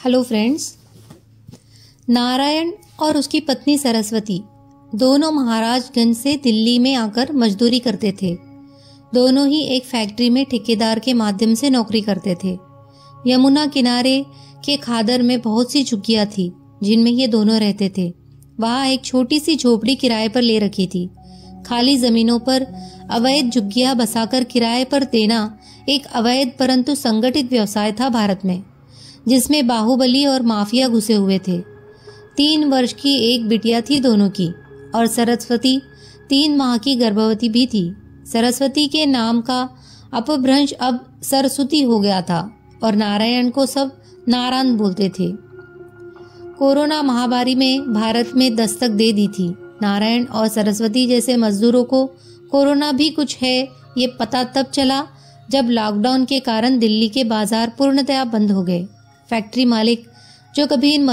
Hello friends. Narayan और उसकी पत्नी सरस्वती दोनों महाराजगंज से दिल्ली में आकर मजदूरी करते थे। दोनों ही एक फैक्ट्री में ठेकेदार के माध्यम से नौकरी करते थे। यमुना किनारे के खादर में बहुत सी झुग्गियां थी जिनमें ये दोनों रहते थे। वहां एक छोटी सी झोपड़ी किराए पर ले रखी थी। खाली जमीनों पर अवैध झुग्गियां बसाकर किराए पर देना एक अवैध परंतु संगठित व्यवसाय था भारत में, जिसमें बाहुबली और माफिया घुसे हुए थे। 3 वर्ष की एक बिटिया थी दोनों की, और सरस्वती 3 माह की गर्भवती भी थी। सरस्वती के नाम का अपभ्रंश अब सरस्वती हो गया था और नारायण को सब नारायण बोलते थे। कोरोना महामारी में भारत में दस्तक दे दी थी। नारायण और सरस्वती जैसे मजदूरों को कोरोना भी कुछ है ये पता तब चला जब लॉकडाउन के कारण दिल्ली के बाजार पूर्णतया बंद हो गए। फैक्ट्री मालिक, जो कभी इन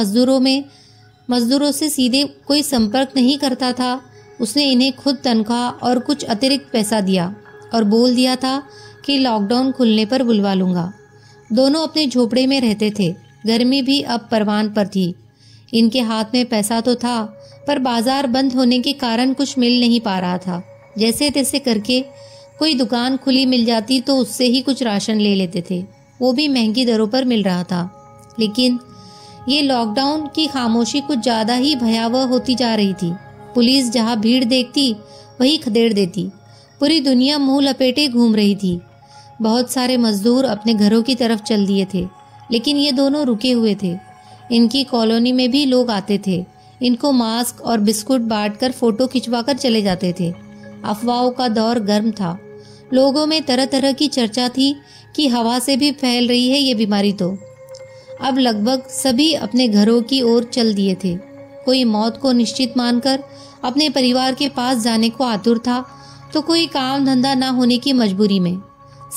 मजदूरों से सीधे कोई संपर्क नहीं करता था, उसने इन्हें खुद तनख्वाह और कुछ अतिरिक्त पैसा दिया और बोल दिया था कि लॉकडाउन खुलने पर बुलवा लूंगा। दोनों अपने झोपड़े में रहते थे। गर्मी भी अब परवान पर थी। इनके हाथ में पैसा तो था, पर बाजार बंद होने के कारण कुछ मिल नहीं पा रहा था। जैसे तैसे करके कोई दुकान खुली मिल जाती तो उससे ही कुछ राशन ले लेते थे, वो भी महंगी दरों पर मिल रहा था। लेकिन ये लॉकडाउन की खामोशी कुछ ज्यादा ही भयावह होती जा रही थी। पुलिस जहां भीड़ देखती वही खदेड़ देती। पूरी दुनिया मुंह लपेटे घूम रही थी। बहुत सारे मजदूर अपने घरों की तरफ चल दिए थे, लेकिन ये दोनों रुके हुए थे। इनकी कॉलोनी में भी लोग आते थे। इनको मास्क और बिस्कुट बांटकर फोटो खिंचवाकर चले जाते थे। अफवाहों का दौर गर्म था। लोगों में तरह तरह की चर्चा थी कि हवा से भी फैल रही है ये बीमारी। तो अब लगभग सभी अपने घरों की ओर चल दिए थे। कोई मौत को निश्चित मानकर अपने परिवार के पास जाने को आतुर था, तो कोई काम धंधा ना होने की मजबूरी में।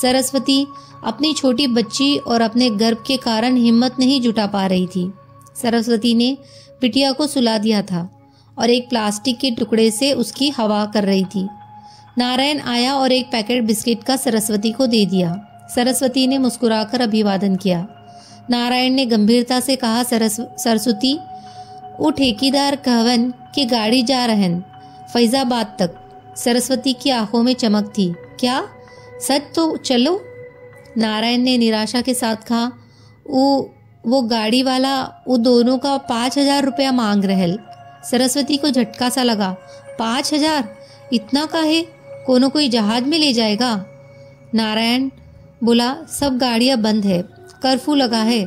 सरस्वती अपनी छोटी बच्ची और अपने गर्भ के कारण हिम्मत नहीं जुटा पा रही थी। सरस्वती ने बिटिया को सुला दिया था और एक प्लास्टिक के टुकड़े से उसकी हवा कर रही थी। नारायण आया और एक पैकेट बिस्किट का सरस्वती को दे दिया। सरस्वती ने मुस्कुराकर अभिवादन किया। नारायण ने गंभीरता से कहा, सरस्वती, वो ठेकेदार कहवन की गाड़ी जा रहन फैजाबाद तक। सरस्वती की आंखों में चमक थी। क्या सच? तो चलो। नारायण ने निराशा के साथ कहा, वो गाड़ी वाला वो दोनों का 5,000 रुपया मांग रहल। सरस्वती को झटका सा लगा। 5,000? इतना का है? कोनो कोई जहाज में ले जाएगा? नारायण बोला, सब गाड़ियां बंद है, कर्फ्यू लगा है।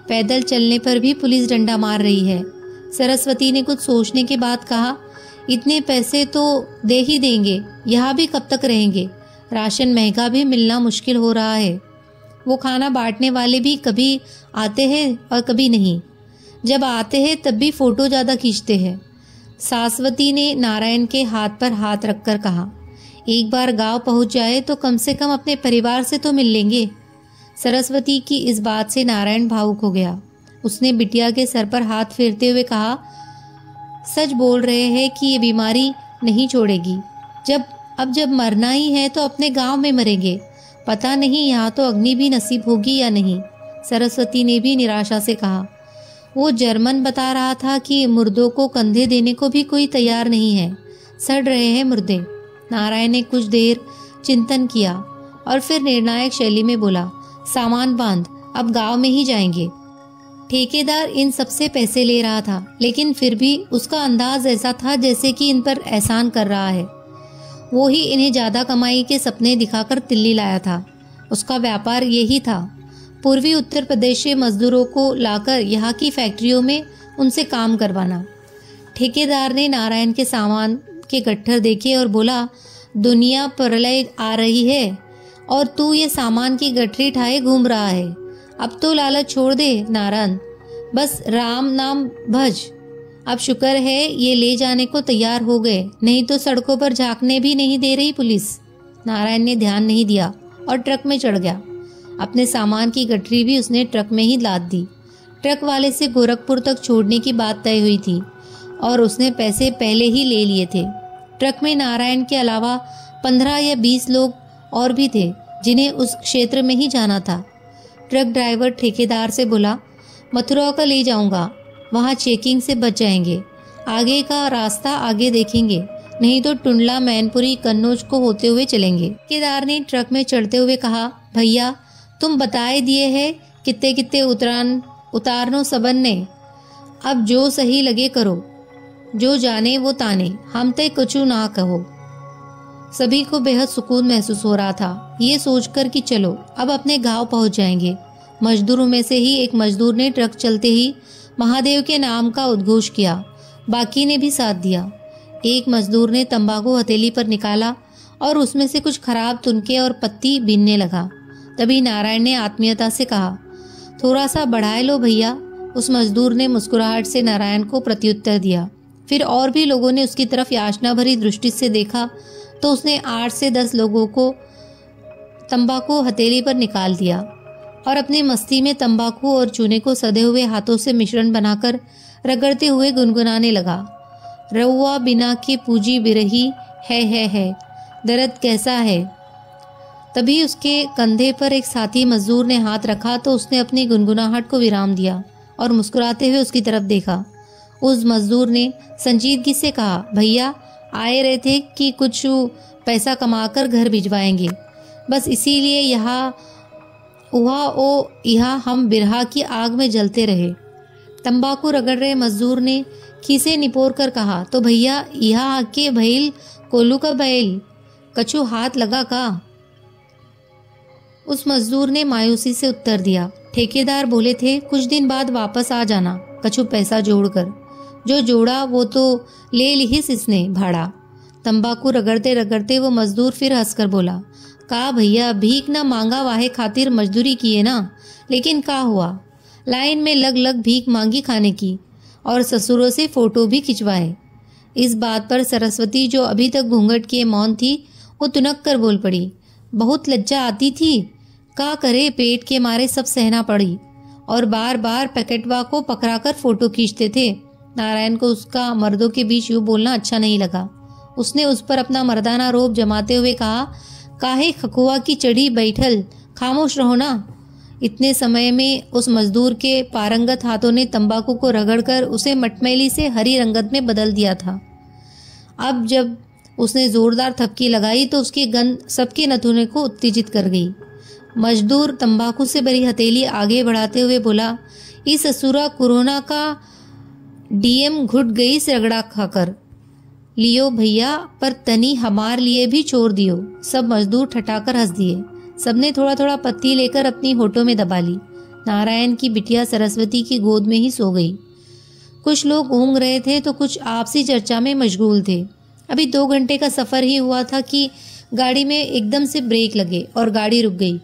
पैदल चलने पर भी पुलिस डंडा मार रही है। सरस्वती ने कुछ सोचने के बाद कहा, इतने पैसे तो दे ही देंगे, यहाँ भी कब तक रहेंगे? राशन महंगा भी मिलना मुश्किल हो रहा है। वो खाना बांटने वाले भी कभी आते हैं और कभी नहीं। जब आते हैं तब भी फोटो ज्यादा खींचते हैं। सरस्वती ने नारायण के हाथ पर हाथ रखकर कहा, एक बार गांव पहुंच जाए तो कम से कम अपने परिवार से तो मिल लेंगे। सरस्वती की इस बात से नारायण भावुक हो गया। उसने बिटिया के सर पर हाथ फेरते हुए कहा, सच बोल रहे हैं कि ये बीमारी नहीं छोड़ेगी। जब मरना ही है तो अपने गांव में मरेंगे। पता नहीं यहाँ तो अग्नि भी नसीब होगी या नहीं। सरस्वती ने भी निराशा से कहा, वो जर्मन बता रहा था कि मुर्दों को कंधे देने को भी कोई तैयार नहीं है, सड़ रहे हैं मुर्दे। नारायण ने कुछ देर चिंतन किया और फिर निर्णायक शैली में बोला, सामान बांध, अब गांव में ही जाएंगे। ठेकेदार इन सबसे पैसे ले रहा था, लेकिन फिर भी उसका अंदाज ऐसा था जैसे कि इन पर एहसान कर रहा है। वो ही इन्हें ज्यादा कमाई के सपने दिखाकर दिल्ली लाया था। उसका व्यापार यही था, पूर्वी उत्तर प्रदेश से मजदूरों को लाकर यहाँ की फैक्ट्रियों में उनसे काम करवाना। ठेकेदार ने नारायण के सामान के गट्ठर देखे और बोला, दुनिया प्रलय आ रही है और तू ये सामान की गठरी ठाए घूम रहा है। अब तो लालच छोड़ दे नारायण, बस राम नाम भज। अब शुक्र है ये ले जाने को तैयार हो गए, नहीं तो सड़कों पर झांकने भी नहीं दे रही पुलिस। नारायण ने ध्यान नहीं दिया और ट्रक में चढ़ गया। अपने सामान की गठरी भी उसने ट्रक में ही लाद दी। ट्रक वाले से गोरखपुर तक छोड़ने की बात तय हुई थी और उसने पैसे पहले ही ले लिए थे। ट्रक में नारायण के अलावा 15 या 20 लोग और भी थे जिन्हें उस क्षेत्र में ही जाना था। ट्रक ड्राइवर ठेकेदार से बोला, मथुरा का ले जाऊंगा, वहाँ चेकिंग से बच जाएंगे। आगे का रास्ता आगे देखेंगे, नहीं तो टुंडला, मैनपुरी, कन्नौज को होते हुए चलेंगे। ठेकेदार ने ट्रक में चढ़ते हुए कहा, भैया तुम बताए दिए है कितने कितने उतारनो सबन ने, अब जो सही लगे करो, जो जाने वो ताने, हम तय कछु ना कहो। सभी को बेहद सुकून महसूस हो रहा था, ये सोचकर कि चलो अब अपने गांव पहुंच जाएंगे। मजदूरों में से ही एक मजदूर ने ट्रक चलते ही महादेव के नाम का उद्घोष किया, बाकी ने भी साथ दिया। एक मजदूर ने तंबाकू हथेली पर निकाला और उसमें से कुछ खराब तुनके और पत्ती बीनने लगा। तभी नारायण ने आत्मीयता से कहा, थोड़ा सा बढ़ाए लो भैया। उस मजदूर ने मुस्कुराहट से नारायण को प्रत्युत्तर दिया। फिर और भी लोगों ने उसकी तरफ याचना भरी दृष्टि से देखा तो उसने 8 से 10 लोगों को तंबाकू हथेली पर निकाल दिया और अपनी मस्ती में तंबाकू और चूने को सधे हुए हाथों से मिश्रण बनाकर रगड़ते हुए गुनगुनाने लगा, रउआ बिना के पूजी बिरही है, दर्द कैसा है। तभी उसके कंधे पर एक साथी मजदूर ने हाथ रखा तो उसने अपनी गुनगुनाहट को विराम दिया और मुस्कुराते हुए उसकी तरफ देखा। उस मजदूर ने संजीदगी से कहा, भैया आए रहे थे कि कुछ पैसा कमाकर घर भिजवाएंगे, बस इसीलिए यहाँ हम बिरहा की आग में जलते रहे। तंबाकू रगड़ रहे मजदूर ने खीसे निपोर कर कहा, तो भैया यहाँ आके भैल कोलू का बैल कछु हाथ लगा का। उस मजदूर ने मायूसी से उत्तर दिया, ठेकेदार बोले थे कुछ दिन बाद वापस आ जाना, कछु पैसा जोड़कर। जो जोड़ा वो तो ले लिहिस इसने भाड़ा। तंबाकू रगड़ते रगड़ते वो मजदूर फिर हंसकर बोला, का भैया भीख ना मांगा वाहे खातिर मजदूरी किए ना, लेकिन का हुआ, लाइन में लग लग भीख मांगी खाने की और ससुरों से फोटो भी खिंचवाए। इस बात पर सरस्वती जो अभी तक घूंघट किए मौन थी, वो तुनक कर बोल पड़ी, बहुत लज्जा आती थी, का करे पेट के मारे सब सहना पड़ी और बार बार पैकेटवा को पकड़ाकर फोटो खींचते थे। नारायण को उसका मर्दों के बीच यूं बोलना अच्छा नहीं लगा। उसने उस पर अपना मर्दाना रोब जमाते हुए कहा, काहे खकुआ की चढ़ी बैठल, खामोश रहो ना। इतने समय में उस मजदूर के पारंगत हाथों ने तंबाकू को रगड़कर उसे मटमैली से हरी रंगत में बदल दिया था। अब जब उसने जोरदार थपकी लगाई तो उसकी गंध सबके नथुने को उत्तेजित कर गई। मजदूर तंबाकू से भरी हथेली आगे बढ़ाते हुए बोला, इस ससुरा कोरोना का डीएम घुट गई रगड़ा खाकर, लियो भैया पर तनी हमार लिए भी छोड़ दियो। सब मजदूर ठठाकर हंस दिए। सबने थोड़ा थोड़ा पत्ती लेकर अपनी होठों में दबा ली। नारायण की बिटिया सरस्वती की गोद में ही सो गई। कुछ लोग ऊँग रहे थे तो कुछ आपसी चर्चा में मशगूल थे। अभी 2 घंटे का सफर ही हुआ था कि गाड़ी में एकदम से ब्रेक लगे और गाड़ी रुक गई।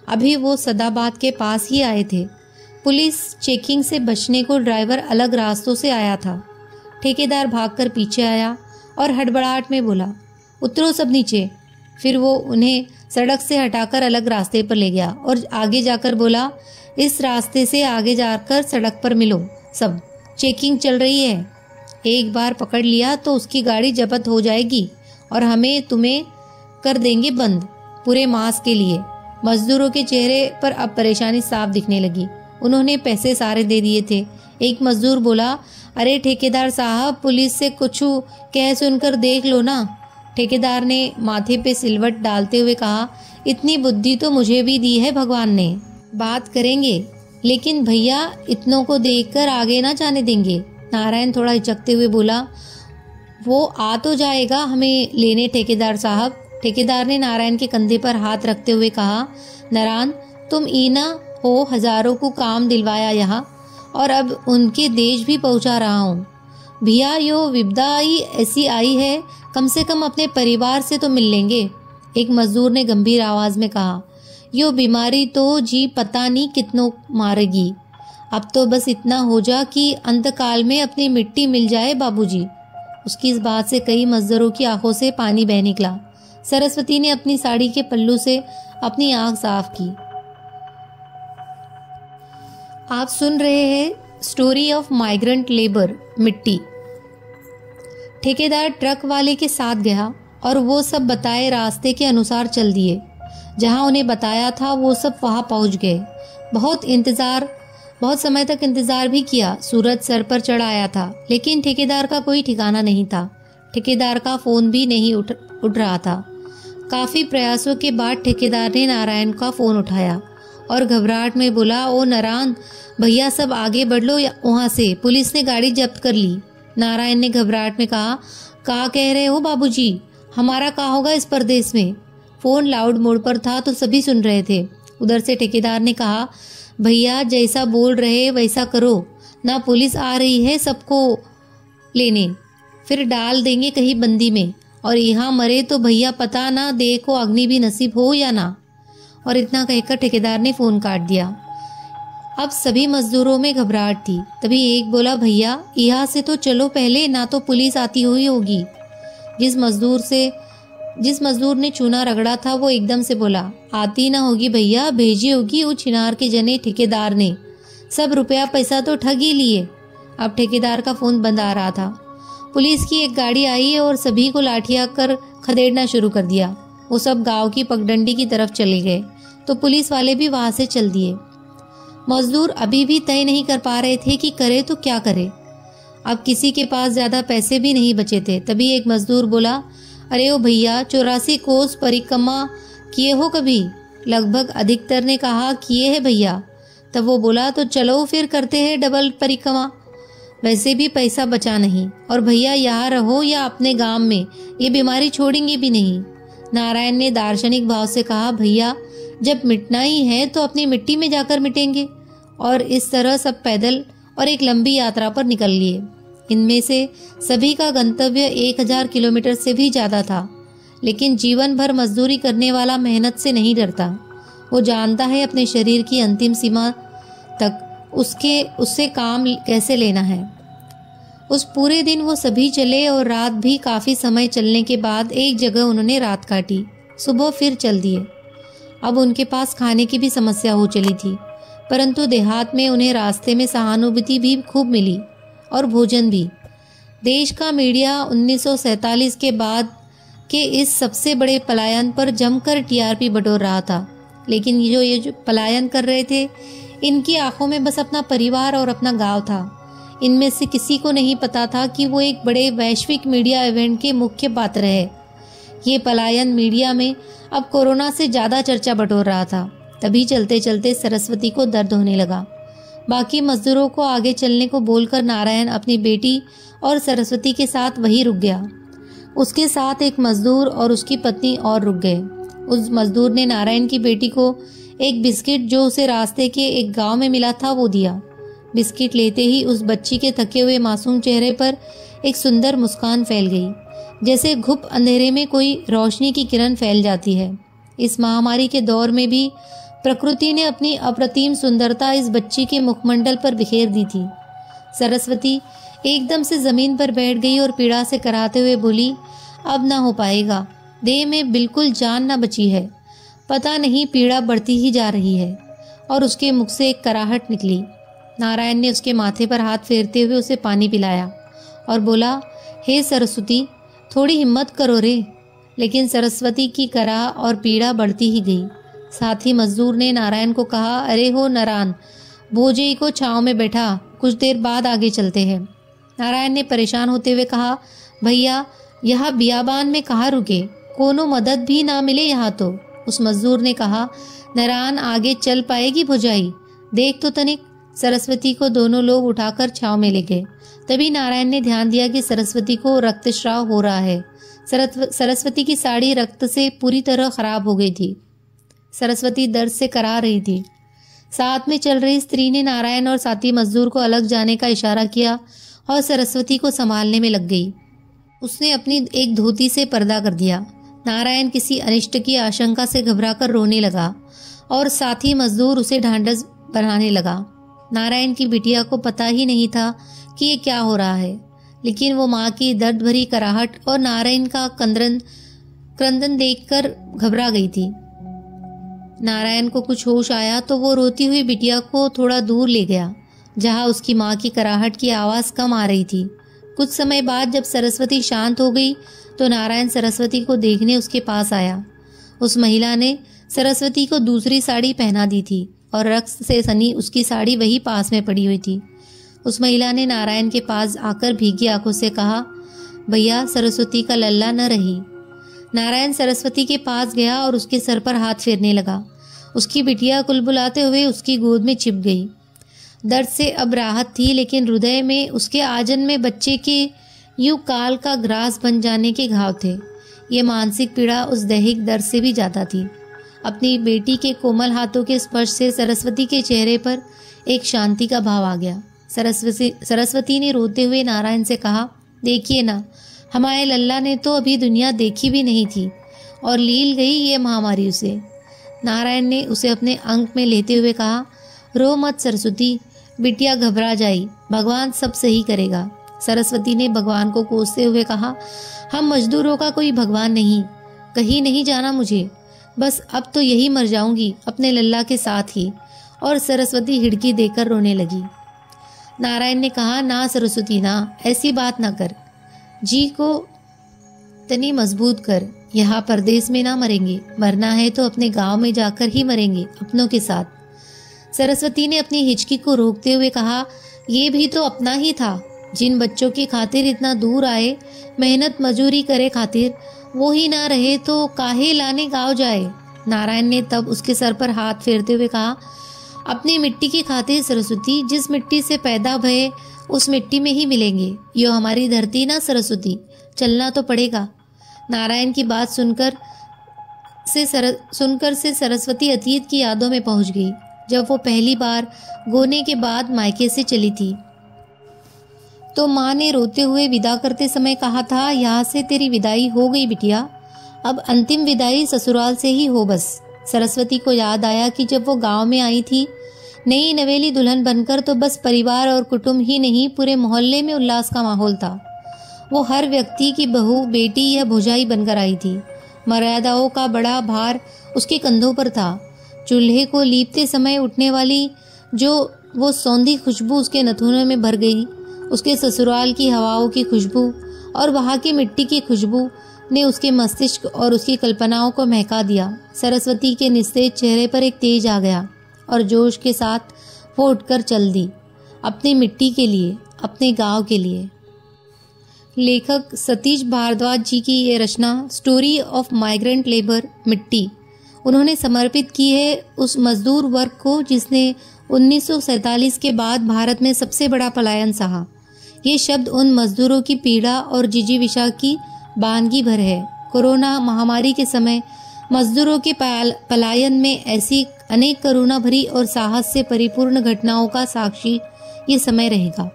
अभी वो सदाबाद के पास ही आए थे। पुलिस चेकिंग से बचने को ड्राइवर अलग रास्तों से आया था। ठेकेदार भागकर पीछे आया और हड़बड़ाहट में बोला, उतरो सब नीचे। फिर वो उन्हें सड़क से हटाकर अलग रास्ते पर ले गया और आगे जाकर बोला, इस रास्ते से आगे जाकर सड़क पर मिलो, सब चेकिंग चल रही है। एक बार पकड़ लिया तो उसकी गाड़ी जब्त हो जाएगी और हमें तुम्हें कर देंगे बंद पूरे मास के लिए। मजदूरों के चेहरे पर अब परेशानी साफ दिखने लगी। उन्होंने पैसे सारे दे दिए थे। एक मजदूर बोला, अरे ठेकेदार साहब, पुलिस से कुछ कह सुनकर देख लो ना। ठेकेदार ने माथे पे सिलवट डालते हुए कहा, इतनी बुद्धि तो मुझे भी दी है भगवान ने। बात करेंगे, लेकिन भैया इतनों को देखकर आगे ना जाने देंगे। नारायण थोड़ा हिचकते हुए बोला, वो आ तो जाएगा हमें लेने ठेकेदार साहब। ठेकेदार ने नारायण के कंधे पर हाथ रखते हुए कहा, नारायण तुम ईना हो, हजारों को काम दिलवाया यहाँ और अब उनके देश भी पहुंचा रहा हूँ। भैया यो विपदा आई ऐसी आई है, कम से कम अपने परिवार से तो मिल लेंगे। एक मजदूर ने गंभीर आवाज में कहा, यो बीमारी तो जी पता नहीं कितनों मारेगी। अब तो बस इतना हो जा कि अंतकाल में अपनी मिट्टी मिल जाए बाबूजी। उसकी इस बात से कई मजदूरों की आंखों से पानी बह निकला। सरस्वती ने अपनी साड़ी के पल्लू से अपनी आंख साफ की। आप सुन रहे हैं स्टोरी ऑफ माइग्रेंट लेबर मिट्टी। ठेकेदार ट्रक वाले के साथ गया और वो सब बताए रास्ते के अनुसार चल दिए। जहां उन्हें बताया था वो सब वहां पहुंच गए। बहुत इंतजार बहुत समय तक इंतजार भी किया। सूरज सर पर चढ़ आया था, लेकिन ठेकेदार का कोई ठिकाना नहीं था। ठेकेदार का फोन भी नहीं उठ रहा था। काफी प्रयासों के बाद ठेकेदार ने नारायण का फोन उठाया और घबराहट में बोला, ओ नारायण भैया, सब आगे बढ़ लो, वहां से पुलिस ने गाड़ी जब्त कर ली। नारायण ने घबराहट में कहा, क्या कह रहे हो बाबूजी, हमारा क्या होगा इस परदेश में। फोन लाउड मोड पर था तो सभी सुन रहे थे। उधर से ठेकेदार ने कहा, भैया जैसा बोल रहे वैसा करो ना, पुलिस आ रही है सबको लेने, फिर डाल देंगे कहीं बंदी में, और यहाँ मरे तो भैया पता ना देह को अग्नि भी नसीब हो या ना। और इतना कहकर ठेकेदार ने फोन काट दिया। अब सभी मजदूरों में घबराहट थी। तभी एक बोला, भैया यहाँ से तो चलो पहले, ना तो पुलिस आती हुई होगी। जिस मजदूर ने चूना रगड़ा था वो एकदम से बोला, आती ना होगी भैया, भेजी होगी वो छिनार के जने ठेकेदार ने, सब रुपया पैसा तो ठग ही लिए। अब ठेकेदार का फोन बंद आ रहा था। पुलिस की एक गाड़ी आई और सभी को लाठियां कर खदेड़ना शुरू कर दिया। वो सब गांव की पगडंडी की तरफ चले गए तो पुलिस वाले भी वहां से चल दिए। मजदूर अभी भी तय नहीं कर पा रहे थे कि करे तो क्या करे। अब किसी के पास ज्यादा पैसे भी नहीं बचे थे। तभी एक मजदूर बोला, अरे ओ भैया, 84 कोस परिक्रमा किए हो कभी? लगभग अधिकतर ने कहा किए है भैया। तब वो बोला, तो चलो फिर करते हैं डबल परिक्रमा, वैसे भी पैसा बचा नहीं, और भैया यहाँ रहो या अपने गांव में, ये बीमारी छोड़ेंगे भी नहीं। नारायण ने दार्शनिक भाव से कहा, भैया जब मिटना ही है तो अपनी मिट्टी में जाकर मिटेंगे। और इस तरह सब पैदल और एक लंबी यात्रा पर निकल लिए। इनमें से सभी का गंतव्य 1000 किलोमीटर से भी ज्यादा था। लेकिन जीवन भर मजदूरी करने वाला मेहनत से नहीं डरता। वो जानता है अपने शरीर की अंतिम सीमा तक उससे काम कैसे लेना है। उस पूरे दिन वो सभी चले और रात भी काफी समय चलने के बाद एक जगह उन्होंने रात काटी। सुबह फिर चल दिए। अब उनके पास खाने की भी समस्या हो चली थी, परंतु देहात में उन्हें रास्ते में सहानुभूति भी खूब मिली और भोजन भी। देश का मीडिया 1947 के बाद के इस सबसे बड़े पलायन पर जमकर टीआरपी बटोर रहा था। लेकिन ये जो पलायन कर रहे थे, इनकी आंखों में बस अपना परिवार और अपना गांव था। इनमें से किसी को नहीं पता था कि वो एक बड़े वैश्विक मीडिया इवेंट के मुख्य पात्र है। ये पलायन मीडिया में अब कोरोना से ज्यादा चर्चा बटोर रहा था। तभी चलते चलते सरस्वती को दर्द होने लगा। बाकी मजदूरों को आगे चलने को बोलकर नारायण अपनी बेटी और सरस्वती के साथ वहीं रुक गया। उसके साथ एक मजदूर और उसकी पत्नी और रुक गए। उस मजदूर ने नारायण की बेटी को एक बिस्किट जो उसे रास्ते के एक गांव में मिला था वो दिया। बिस्किट लेते ही उस बच्ची के थके हुए मासूम चेहरे पर एक सुंदर मुस्कान फैल गई, जैसे घुप अंधेरे में कोई रोशनी की किरण फैल जाती है। इस महामारी के दौर में भी प्रकृति ने अपनी अप्रतिम सुंदरता इस बच्ची के मुखमंडल पर बिखेर दी थी। सरस्वती एकदम से जमीन पर बैठ गई और पीड़ा से कराहते हुए बोली, अब ना हो पाएगा, देह में बिल्कुल जान ना बची है। पता नहीं पीड़ा बढ़ती ही जा रही है। और उसके मुख से एक कराहट निकली। नारायण ने उसके माथे पर हाथ फेरते हुए उसे पानी पिलाया और बोला, हे सरस्वती, थोड़ी हिम्मत करो रे। लेकिन सरस्वती की कराह और पीड़ा बढ़ती ही गई। साथ ही मजदूर ने नारायण को कहा, अरे हो नारायण, भोजे को छांव में बैठा, कुछ देर बाद आगे चलते हैं। नारायण ने परेशान होते हुए कहा, भैया यहाँ बियाबान में कहाँ रुके, कोनो मदद भी ना मिले यहाँ तो। उस मजदूर ने कहा, नारायण आगे चल पाएगी भुजाई, देख तो तनिक। सरस्वती को दोनों लोग उठाकर छांव में ले गए। तभी नारायण ने ध्यान दिया कि सरस्वती को रक्तस्राव हो रहा है। सरस्वती की साड़ी रक्त से पूरी तरह खराब हो गई थी। सरस्वती दर्द से करा रही थी। साथ में चल रही स्त्री ने नारायण और साथी मजदूर को अलग जाने का इशारा किया और सरस्वती को संभालने में लग गई। उसने अपनी एक धोती से पर्दा कर दिया। नारायण किसी अनिष्ट की आशंका से घबराकर रोने लगा और साथी मजदूर उसे ढांढस बनाने लगा। नारायण की बिटिया को पता ही नहीं था कि ये क्या हो रहा है, लेकिन वो माँ की दर्द भरी कराहट और नारायण का क्रंदन देखकर घबरा गई थी। नारायण को कुछ होश आया तो वो रोती हुई बिटिया को थोड़ा दूर ले गया, जहाँ उसकी माँ की कराहट की आवाज़ कम आ रही थी। कुछ समय बाद जब सरस्वती शांत हो गई तो नारायण सरस्वती को देखने उसके पास आया। उस महिला ने सरस्वती को दूसरी साड़ी पहना दी थी और रक्त से सनी उसकी साड़ी वही पास में पड़ी हुई थी। उस महिला ने नारायण के पास आकर भीगी आंखों से कहा, भैया सरस्वती का लल्ला न रही। नारायण सरस्वती के पास गया और उसके सर पर हाथ फेरने लगा। उसकी बिटिया कुलबुलाते हुए उसकी गोद में छिप गई। दर्द से अब राहत थी, लेकिन हृदय में उसके आजन में बच्चे के यूं काल का ग्रास बन जाने के घाव थे। ये मानसिक पीड़ा उस दैहिक दर्द से भी ज्यादा थी। अपनी बेटी के कोमल हाथों के स्पर्श से सरस्वती के चेहरे पर एक शांति का भाव आ गया। सरस्वती ने रोते हुए नारायण से कहा, देखिए ना, हमारे लल्ला ने तो अभी दुनिया देखी भी नहीं थी और लील गई ये महामारी उसे। नारायण ने उसे अपने अंक में लेते हुए कहा, रो मत सरस्वती, बिटिया घबरा जाई, भगवान सब सही करेगा। सरस्वती ने भगवान को कोसते हुए कहा, हम मजदूरों का कोई भगवान नहीं, कहीं नहीं जाना मुझे, बस अब तो यही मर जाऊंगी अपने लल्ला के साथ ही। और सरस्वती हिड़की देकर रोने लगी। नारायण ने कहा, ना सरस्वती ना, ऐसी बात ना कर, जी को तनी मजबूत कर, यहाँ परदेश में ना मरेंगे, मरना है तो अपने गांव में जाकर ही मरेंगे, अपनों के साथ। सरस्वती ने अपनी हिचकी को रोकते हुए कहा, ये भी तो अपना ही था, जिन बच्चों की खातिर इतना दूर आए, मेहनत मजूरी करे खातिर, वो ही ना रहे तो काहे लाने गाँव जाए। नारायण ने तब उसके सर पर हाथ फेरते हुए कहा, अपनी मिट्टी की खातिर सरस्वती, जिस मिट्टी से पैदा भये उस मिट्टी में ही मिलेंगे, यो हमारी धरती ना सरस्वती, चलना तो पड़ेगा। नारायण की बात सुनकर से सरस्वती अतीत की यादों में पहुंच गई, जब वो पहली बार गोने के बाद मायके से चली थी। तो माँ ने रोते हुए विदा करते समय कहा था, यहाँ से तेरी विदाई हो गई बिटिया, अब अंतिम विदाई ससुराल से ही हो बस। सरस्वती को याद आया कि जब वो गांव में आई थी नई नवेली दुल्हन बनकर, तो बस परिवार और कुटुंब ही नहीं, पूरे मोहल्ले में उल्लास का माहौल था। वो हर व्यक्ति की बहू, बेटी या भौजाई बनकर आई थी। मर्यादाओं का बड़ा भार उसके कंधों पर था। चूल्हे को लीपते समय उठने वाली जो वो सौंधी खुशबू उसके नथुनों में भर गई, उसके ससुराल की हवाओं की खुशबू और वहाँ की मिट्टी की खुशबू ने उसके मस्तिष्क और उसकी कल्पनाओं को महका दिया। सरस्वती के निस्तेज चेहरे पर एक तेज आ गया और जोश के साथ वो उठकर चल दी, अपनी मिट्टी के लिए, अपने गांव के लिए। लेखक सतीश भारद्वाज जी की ये रचना स्टोरी ऑफ माइग्रेंट लेबर मिट्टी उन्होंने समर्पित की है उस मजदूर वर्ग को जिसने 1947 के बाद भारत में सबसे बड़ा पलायन सहा। ये शब्द उन मजदूरों की पीड़ा और जिजीविषा की बानगी भर है। कोरोना महामारी के समय मजदूरों के पलायन में ऐसी अनेक करुणा भरी और साहस से परिपूर्ण घटनाओं का साक्षी ये समय रहेगा।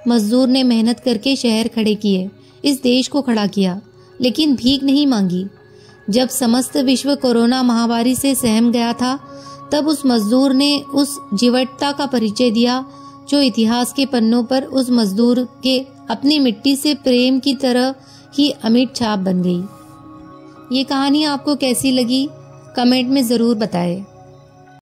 मजदूर ने मेहनत करके शहर खड़े किए, इस देश को खड़ा किया, लेकिन भीख नहीं मांगी। जब समस्त विश्व कोरोना महामारी से सहम गया था, तब उस मजदूर ने उस जीवटता का परिचय दिया जो इतिहास के पन्नों पर उस मजदूर के अपनी मिट्टी से प्रेम की तरह ही अमिट छाप बन गई। ये कहानी आपको कैसी लगी, कमेंट में जरूर बताएं।